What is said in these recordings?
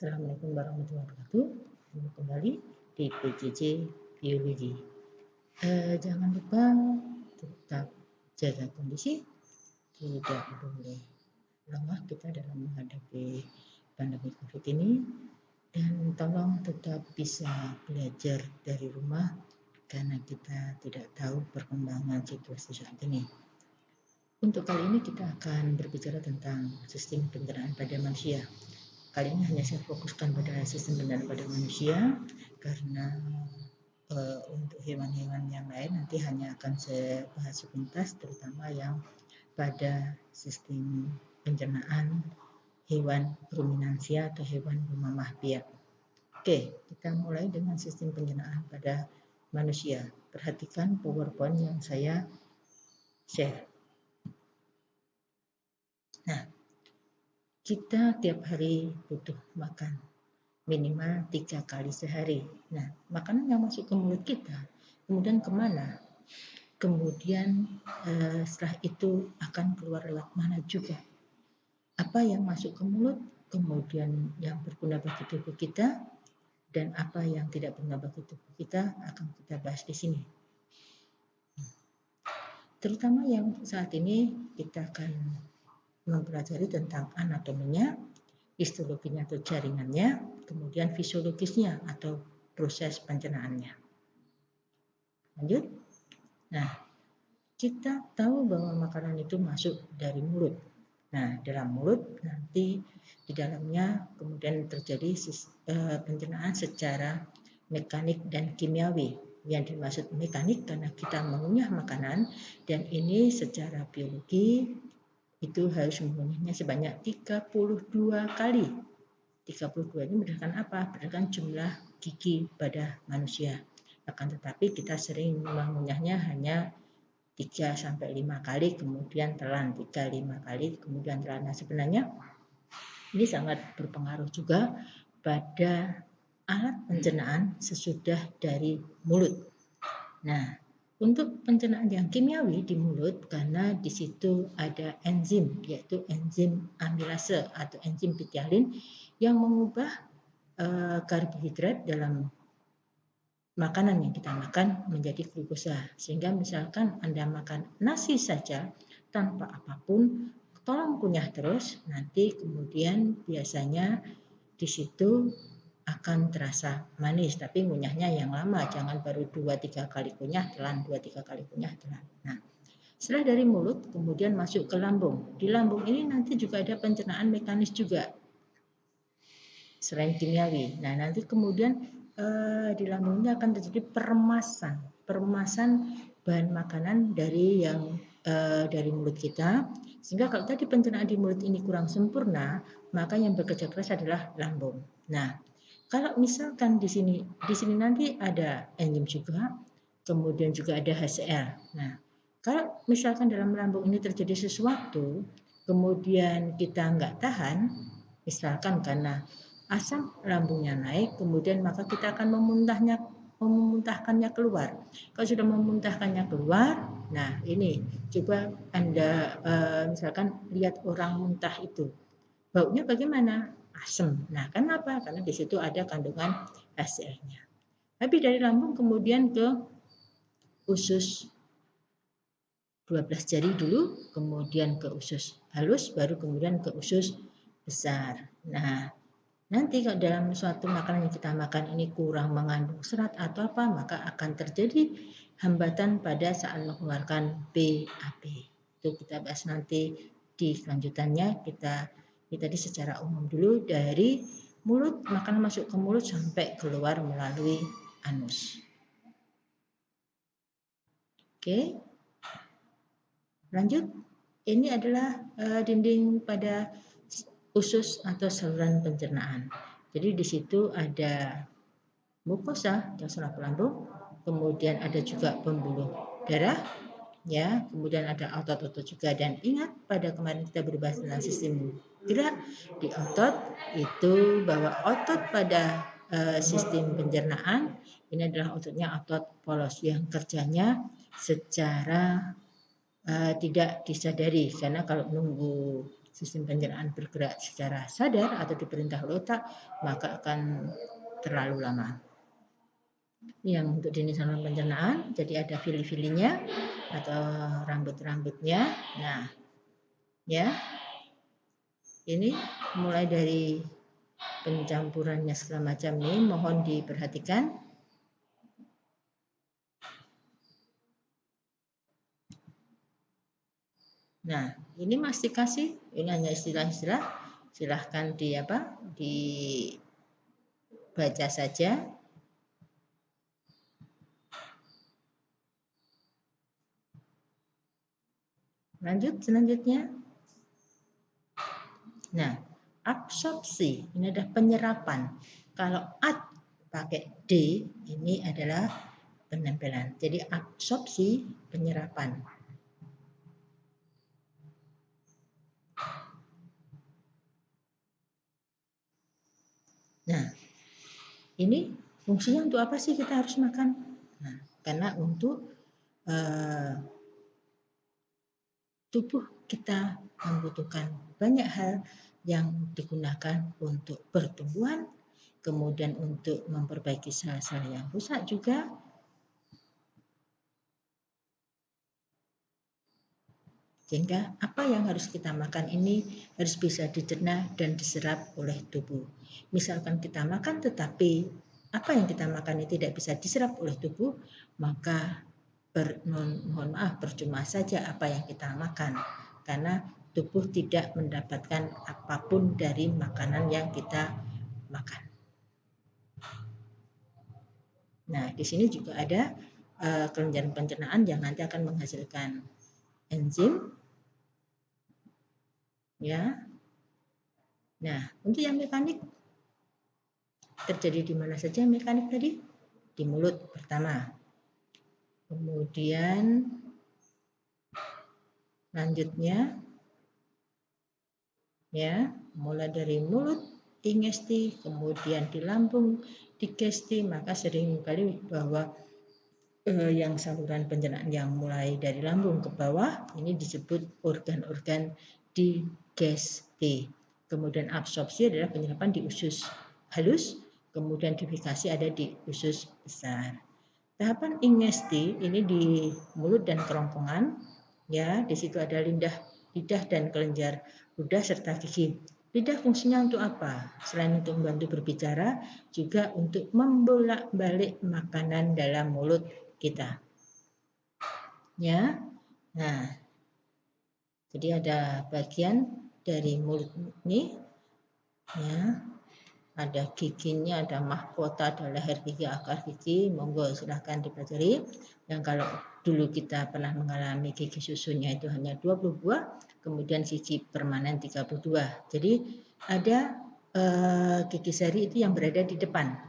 Assalamualaikum warahmatullahi wabarakatuh. Kembali di PJJ Biologi. Jangan lupa tetap jaga kondisi, tidak boleh lengah kita dalam menghadapi pandemi COVID ini, dan tolong tetap bisa belajar dari rumah karena kita tidak tahu perkembangan situasi saat ini. Untuk kali ini kita akan berbicara tentang sistem pencernaan pada manusia. Kali ini hanya saya fokuskan pada sistem pencernaan pada manusia karena untuk hewan-hewan yang lain nanti hanya akan saya bahas sepintas, terutama yang pada sistem pencernaan hewan ruminansia atau hewan bermamah biak. Oke, kita mulai dengan sistem pencernaan pada manusia. Perhatikan PowerPoint yang saya share. Nah, kita tiap hari butuh makan minimal 3 kali sehari. Nah, makanan yang masuk ke mulut kita, kemudian kemana? Kemudian setelah itu akan keluar lewat mana juga? Apa yang masuk ke mulut, kemudian yang berguna bagi tubuh kita, dan apa yang tidak berguna bagi tubuh kita akan kita bahas di sini. Terutama yang saat ini kita akan mempelajari tentang anatominya, histologinya atau jaringannya, kemudian fisiologisnya atau proses pencernaannya. Lanjut. Nah, kita tahu bahwa makanan itu masuk dari mulut. Nah, dalam mulut nanti di dalamnya kemudian terjadi pencernaan secara mekanik dan kimiawi. Yang dimaksud mekanik karena kita mengunyah makanan, dan ini secara biologi itu harus mengunyahnya sebanyak 32 kali. 32 ini berdasarkan apa? Berdasarkan jumlah gigi pada manusia. Akan tetapi kita sering mengunyahnya hanya 3-5 kali, kemudian telan 3-5 kali, kemudian telan. Nah, sebenarnya ini sangat berpengaruh juga pada alat pencernaan sesudah dari mulut. Nah, untuk pencernaan yang kimiawi di mulut, karena di situ ada enzim, yaitu enzim amilase atau enzim pitialin yang mengubah karbohidrat dalam makanan yang kita makan menjadi glukosa. Sehingga misalkan Anda makan nasi saja tanpa apapun, tolong kunyah terus, nanti kemudian biasanya di situ akan terasa manis, tapi ngunyahnya yang lama, jangan baru 2-3 kali kunyah telan, 2-3 kali kunyah telan. Nah, setelah dari mulut kemudian masuk ke lambung. Di lambung ini nanti juga ada pencernaan mekanis juga selain kimiawi. Nah, nanti kemudian di lambung ini akan terjadi peremasan bahan makanan dari yang dari mulut kita, sehingga kalau tadi pencernaan di mulut ini kurang sempurna, maka yang bekerja keras adalah lambung. Nah, kalau misalkan di sini nanti ada enzim juga, kemudian juga ada HCl. Nah, kalau misalkan dalam lambung ini terjadi sesuatu, kemudian kita nggak tahan, misalkan karena asam lambungnya naik, kemudian maka kita akan memuntahkannya keluar. Kalau sudah memuntahkannya keluar, nah ini coba Anda misalkan lihat orang muntah itu, baunya bagaimana? Asam. Nah, kenapa? Karena di situ ada kandungan HCl-nya. Tapi dari lambung kemudian ke usus 12 jari dulu, kemudian ke usus halus, baru kemudian ke usus besar. Nah, nanti kalau dalam suatu makanan yang kita makan ini kurang mengandung serat atau apa, maka akan terjadi hambatan pada saat mengeluarkan BAB. Itu kita bahas nanti di kelanjutannya. Kita tadi secara umum dulu dari mulut, makanan masuk ke mulut sampai keluar melalui anus. Oke. Lanjut. Ini adalah dinding pada usus atau saluran pencernaan. Jadi di situ ada mukosa atau saraf lambung, kemudian ada juga pembuluh darah, ya, kemudian ada otot-otot juga. Dan ingat pada kemarin kita berbahas tentang sistem gerak di otot itu, bahwa otot pada sistem pencernaan ini adalah ototnya otot polos yang kerjanya secara tidak disadari, karena kalau nunggu sistem pencernaan bergerak secara sadar atau diperintah oleh otak, maka akan terlalu lama. Yang untuk jenis saluran pencernaan, jadi ada fili-filinya atau rambut-rambutnya. Nah, ya, ini mulai dari pencampurannya segala macam ini mohon diperhatikan. Nah, ini mastikasi, ini hanya istilah-istilah, silahkan dibaca saja. Lanjut selanjutnya. Nah, absorpsi ini adalah penyerapan. Kalau ad pakai D ini adalah penempelan. Jadi absorpsi penyerapan. Nah, ini fungsinya untuk apa sih kita harus makan? Nah, karena untuk tubuh kita membutuhkan banyak hal yang digunakan untuk pertumbuhan, kemudian untuk memperbaiki sel-sel yang rusak juga. Sehingga apa yang harus kita makan ini harus bisa dicerna dan diserap oleh tubuh. Misalkan kita makan tetapi apa yang kita makan ini tidak bisa diserap oleh tubuh, maka mohon maaf, percuma saja apa yang kita makan, karena tubuh tidak mendapatkan apapun dari makanan yang kita makan. Nah, di sini juga ada kelenjar pencernaan yang nanti akan menghasilkan enzim, ya. Nah, untuk yang mekanik terjadi di mana saja mekanik tadi? Di mulut pertama. Kemudian lanjutnya ya, mulai dari mulut ingesti, kemudian di lambung digesti, maka sering kali bahwa yang saluran pencernaan yang mulai dari lambung ke bawah ini disebut organ-organ digesti. Kemudian absorpsi adalah penyerapan di usus halus, kemudian difikasi ada di usus besar. Tahapan ingesti ini di mulut dan kerongkongan, ya, di situ ada lidah dan kelenjar ludah serta gigi. Lidah fungsinya untuk apa? Selain untuk membantu berbicara, juga untuk membolak-balik makanan dalam mulut kita. Ya. Nah, jadi ada bagian dari mulut ini, ya. Ada giginya, ada mahkota, ada leher gigi, akar gigi, monggo silahkan dipelajari. Yang kalau dulu kita pernah mengalami gigi susunya itu hanya 20 buah, kemudian gigi permanen 32. Jadi ada gigi seri itu yang berada di depan.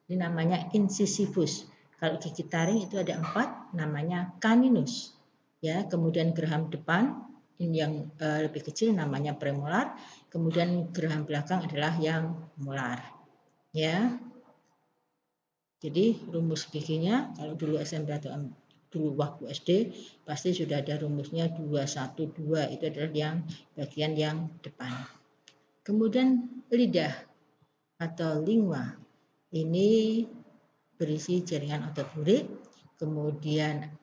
Ini namanya incisivus. Kalau gigi taring itu ada 4, namanya caninus. Ya, kemudian geraham depan ini yang lebih kecil namanya premolar, kemudian geraham belakang adalah yang molar. Ya. Jadi rumus giginya kalau dulu SMP atau dulu waktu SD pasti sudah ada rumusnya 212, itu adalah yang bagian yang depan. Kemudian lidah atau lingua ini berisi jaringan otot burik, kemudian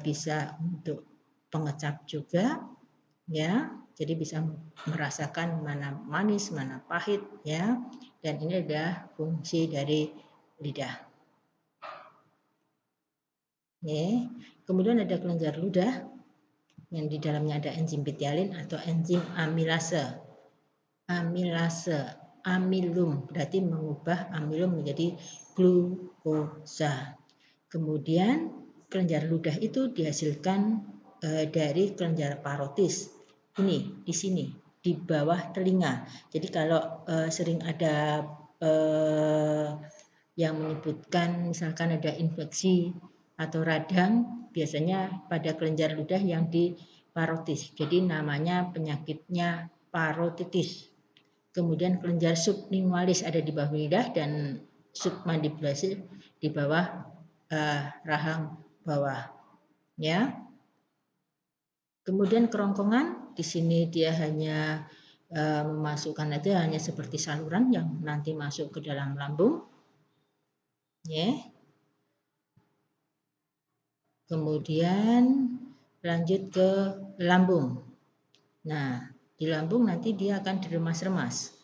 bisa untuk pengecap juga, ya. Jadi bisa merasakan mana manis, mana pahit, ya. Dan ini adalah fungsi dari lidah. Ya. Kemudian ada kelenjar ludah yang di dalamnya ada enzim betialin atau enzim amilase. Amilum berarti mengubah amilum menjadi glukosa. Kemudian kelenjar ludah itu dihasilkan dari kelenjar parotis. Ini di sini di bawah telinga. Jadi kalau sering ada yang menyebutkan misalkan ada infeksi atau radang, biasanya pada kelenjar ludah yang di parotis. Jadi namanya penyakitnya parotitis. Kemudian kelenjar sublingualis ada di bawah lidah dan submandibularis di bawah rahang bawah. Ya. Kemudian kerongkongan, di sini dia hanya memasukkan aja hanya seperti saluran yang nanti masuk ke dalam lambung. Ya. Kemudian lanjut ke lambung. Nah, di lambung nanti dia akan diremas-remas.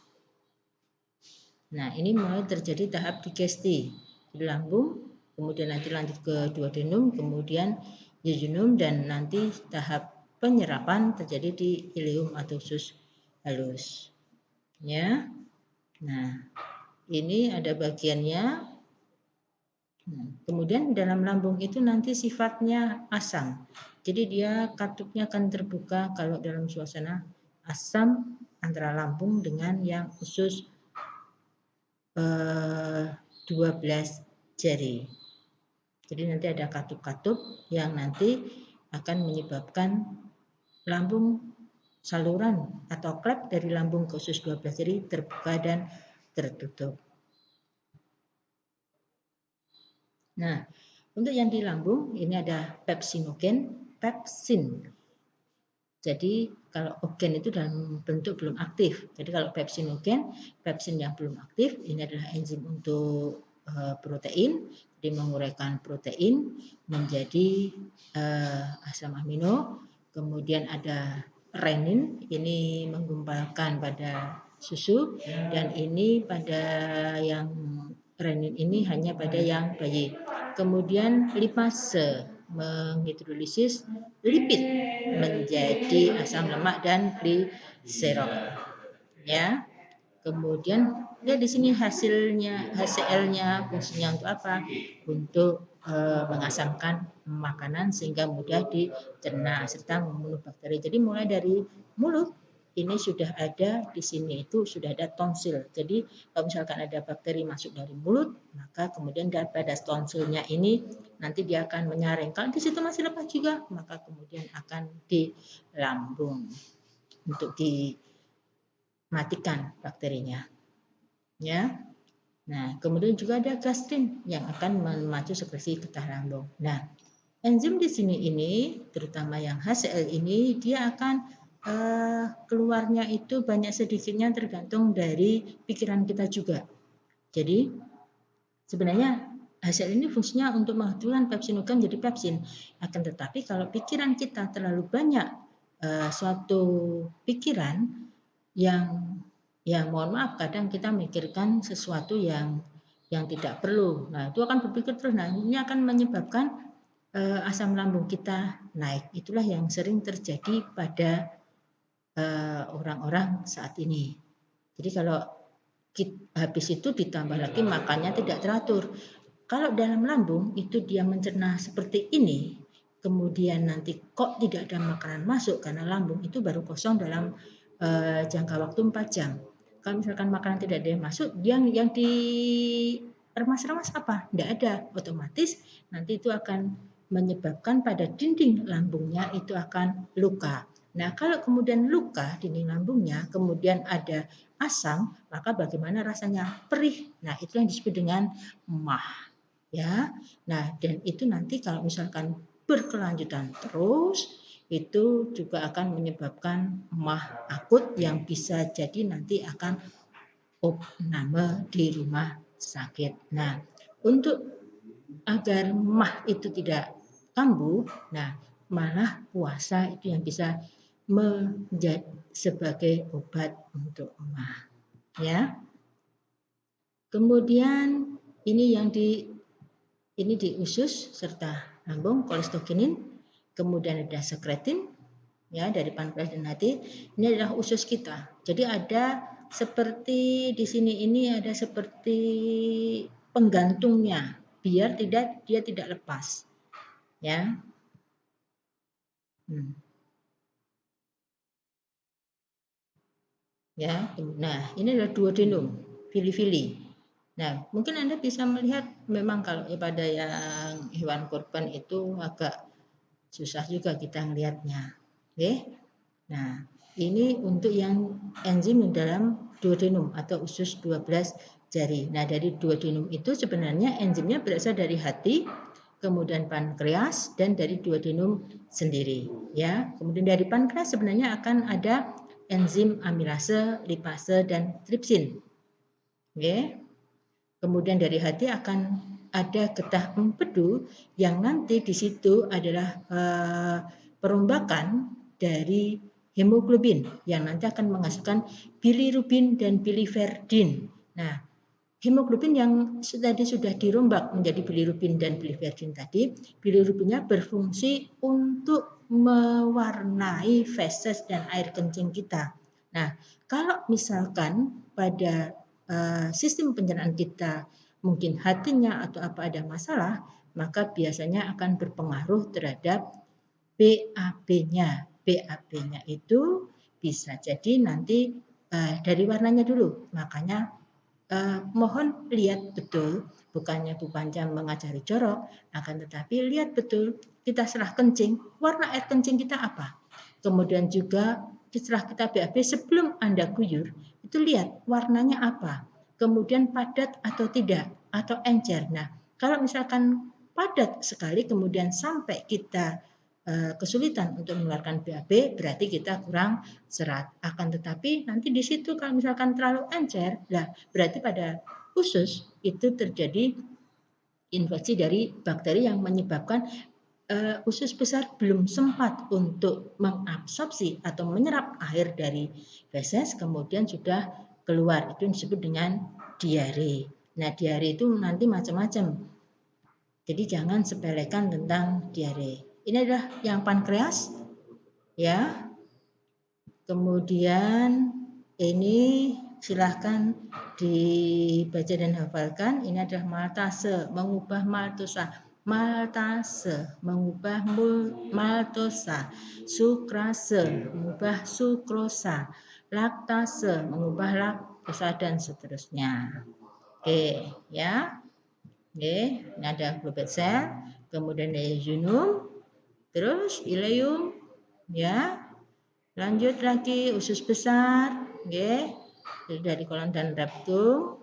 Nah, ini mulai terjadi tahap digesti di lambung, kemudian nanti lanjut ke duodenum, kemudian jejunum, dan nanti tahap penyerapan terjadi di ileum atau usus halus. Ya. Nah, ini ada bagiannya. Nah, kemudian dalam lambung itu nanti sifatnya asam. Jadi dia katupnya akan terbuka kalau dalam suasana asam antara lambung dengan yang usus 12 jari. Jadi nanti ada katup-katup yang nanti akan menyebabkan lambung saluran atau klep dari lambung ke usus 12 jari terbuka dan tertutup. Nah, untuk yang di lambung ini ada pepsinogen, pepsin. Jadi kalau ogen itu dalam bentuk belum aktif. Jadi kalau pepsinogen, pepsin yang belum aktif, ini adalah enzim untuk protein, jadi menguraikan protein menjadi asam amino. Kemudian ada renin, ini menggumpalkan pada susu, dan ini pada yang renin ini hanya pada yang bayi. Kemudian lipase menghidrolisis lipid menjadi asam lemak dan gliserol. Ya. Kemudian ya di sini hasilnya HCl-nya fungsinya untuk apa? Untuk mengasamkan makanan sehingga mudah dicerna serta membunuh bakteri. Jadi mulai dari mulut ini sudah ada di sini itu sudah ada tonsil. Jadi kalau misalkan ada bakteri masuk dari mulut, maka kemudian pada tonsilnya ini nanti dia akan menyaring. Kalau di situ masih lepas juga, maka kemudian akan di lambung untuk dimatikan bakterinya. Ya. Nah, kemudian juga ada gastrin yang akan memacu sekresi getah lambung. Nah, enzim di sini ini, terutama yang HCl ini, dia akan keluarnya itu banyak sedikitnya tergantung dari pikiran kita juga. Jadi sebenarnya HCl ini fungsinya untuk menghasilkan pepsinogen jadi pepsin. Akan tetapi kalau pikiran kita terlalu banyak suatu pikiran yang ya mohon maaf kadang kita mikirkan sesuatu yang tidak perlu. Nah, itu akan berpikir terus. Nah, ini akan menyebabkan asam lambung kita naik. Itulah yang sering terjadi pada orang-orang saat ini. Jadi kalau habis itu ditambah lagi makannya tidak teratur. Kalau dalam lambung itu dia mencerna seperti ini, kemudian nanti kok tidak ada makanan masuk karena lambung itu baru kosong dalam jangka waktu 4 jam. Kalau misalkan makanan tidak ada yang masuk, yang di remas-remas apa? Tidak ada. Otomatis nanti itu akan menyebabkan pada dinding lambungnya itu akan luka. Nah, kalau kemudian luka dinding lambungnya, kemudian ada asam, maka bagaimana rasanya? Perih. Nah, itu yang disebut dengan MAH. Ya. Nah, dan itu nanti kalau misalkan berkelanjutan terus, itu juga akan menyebabkan MAH akut yang bisa jadi nanti akan opname di rumah sakit. Nah, untuk agar MAH itu tidak kambuh, nah malah puasa itu yang bisa menjadi sebagai obat untuk MAH. Ya. Kemudian ini yang di usus serta lambung kolestoginin, kemudian ada sekretin ya dari pankreas dan hati. Ini adalah usus kita. Jadi ada seperti di sini ini ada seperti penggantungnya biar dia tidak lepas. Ya. Ya. Nah, ini adalah duodenum, fili-fili. Nah, mungkin Anda bisa melihat memang kalau pada yang hewan kurban itu agak susah juga kita melihatnya. Oke. Nah, ini untuk yang enzim dalam duodenum atau usus 12 jari. Nah, dari duodenum itu sebenarnya enzimnya berasal dari hati, kemudian pankreas, dan dari duodenum sendiri. Ya, kemudian dari pankreas sebenarnya akan ada enzim amilase, lipase, dan tripsin. Oke. Kemudian dari hati akan ada getah empedu yang nanti di situ adalah perombakan dari hemoglobin yang nanti akan menghasilkan bilirubin dan biliverdin. Nah, hemoglobin yang tadi sudah dirombak menjadi bilirubin dan biliverdin tadi, bilirubinnya berfungsi untuk mewarnai feses dan air kencing kita. Nah, kalau misalkan pada sistem pencernaan kita mungkin hatinya atau apa ada masalah, maka biasanya akan berpengaruh terhadap BAB-nya. BAB-nya itu bisa jadi nanti dari warnanya dulu. Makanya mohon lihat betul, bukannya Bu Panjang mengajari jorok, akan tetapi lihat betul kita setelah kencing, warna air kencing kita apa. Kemudian juga setelah kita BAB sebelum Anda guyur, itu lihat warnanya apa. Kemudian padat atau tidak, atau encer. Nah, kalau misalkan padat sekali kemudian sampai kita kesulitan untuk mengeluarkan BAB, berarti kita kurang serat. Akan tetapi nanti di situ kalau misalkan terlalu encer, lah berarti pada usus itu terjadi infeksi dari bakteri yang menyebabkan usus besar belum sempat untuk mengabsorpsi atau menyerap air dari feses, kemudian sudah keluar. Itu disebut dengan diare. Nah, diare itu nanti macam-macam. Jadi jangan sepelekan tentang diare. Ini adalah yang pankreas, ya. Kemudian ini silahkan dibaca dan hafalkan. Ini adalah maltase, mengubah maltosa. Maltase, mengubah maltosa. Sukrase, mengubah sukrosa. Laktase, mengubah laktosa, dan seterusnya. Oke, ya. Oke, ini ada globet sel, kemudian jejunum, terus ileum, ya. Lanjut lagi usus besar, oke. Dari kolon dan rektum.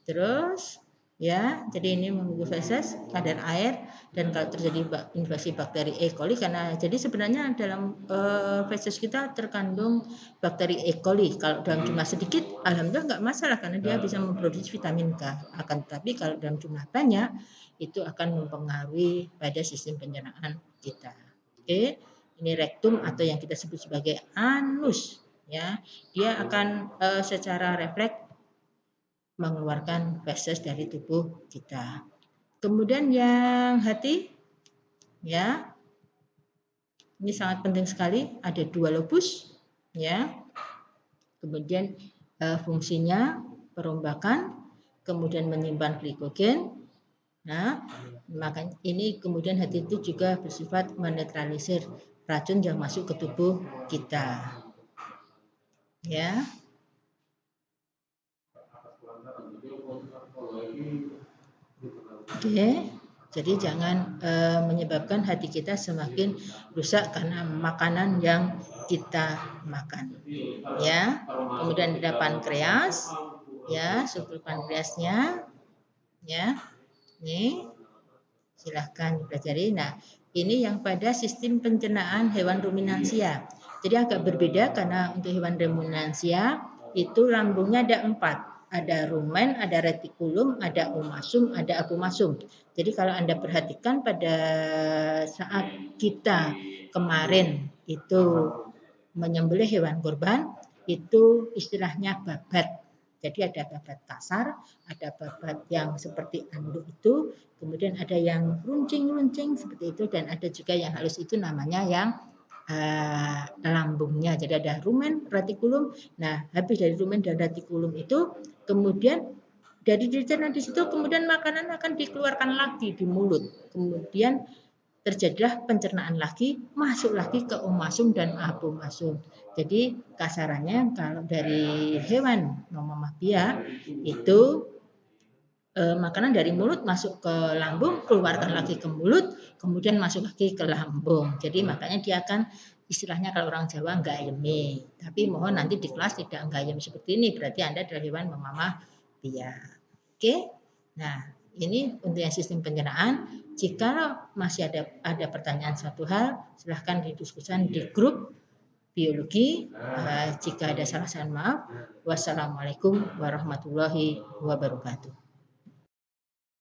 Terus ya, jadi ini menunggu feses, kadar air, dan kalau terjadi invasi bakteri E. coli karena jadi sebenarnya dalam feses kita terkandung bakteri E. coli. Kalau dalam jumlah sedikit, alhamdulillah nggak masalah karena dia bisa memproduksi vitamin K. Akan tetapi kalau dalam jumlah banyak, itu akan mempengaruhi pada sistem pencernaan kita. Oke, ini rektum atau yang kita sebut sebagai anus, ya. Dia akan secara refleks mengeluarkan feses dari tubuh kita. Kemudian yang hati, ya, ini sangat penting sekali. Ada 2 lobus, ya. Kemudian fungsinya perombakan, kemudian menyimpan glikogen. Nah, makanya ini kemudian hati itu juga bersifat menetralisir racun yang masuk ke tubuh kita. Ya. Oke, jadi jangan menyebabkan hati kita semakin rusak karena makanan yang kita makan. Ya, kemudian ada pankreas, ya, struktur pankreasnya, ya, ini silahkan dipelajari. Nah, ini yang pada sistem pencernaan hewan ruminansia. Jadi agak berbeda karena untuk hewan ruminansia itu lambungnya ada 4. Ada rumen, ada retikulum, ada omasum, ada apomasum. Jadi kalau Anda perhatikan pada saat kita kemarin itu menyembelih hewan kurban, itu istilahnya babat. Jadi ada babat kasar, ada babat yang seperti anduk itu, kemudian ada yang runcing-runcing seperti itu, dan ada juga yang halus itu namanya yang lambungnya. Jadi ada rumen, retikulum. Nah, habis dari rumen dan retikulum itu, kemudian dari dicerna di situ, kemudian makanan akan dikeluarkan lagi di mulut. Kemudian terjadilah pencernaan lagi, masuk lagi ke omasum dan apomasum. Jadi kasarannya kalau dari hewan nomomah biak itu makanan dari mulut masuk ke lambung, keluarkan lagi ke mulut, kemudian masuk lagi ke lambung. Jadi makanya dia akan istilahnya kalau orang Jawa gayemi. Tapi mohon nanti di kelas tidak gayem seperti ini, berarti Anda adalah hewan nomomah biak. Oke? Nah, Ini untuk yang sistem pencernaan. Jika masih ada pertanyaan suatu hal, silahkan didiskusikan di grup biologi. Jika ada salah-salah, maaf. Wassalamualaikum warahmatullahi wabarakatuh.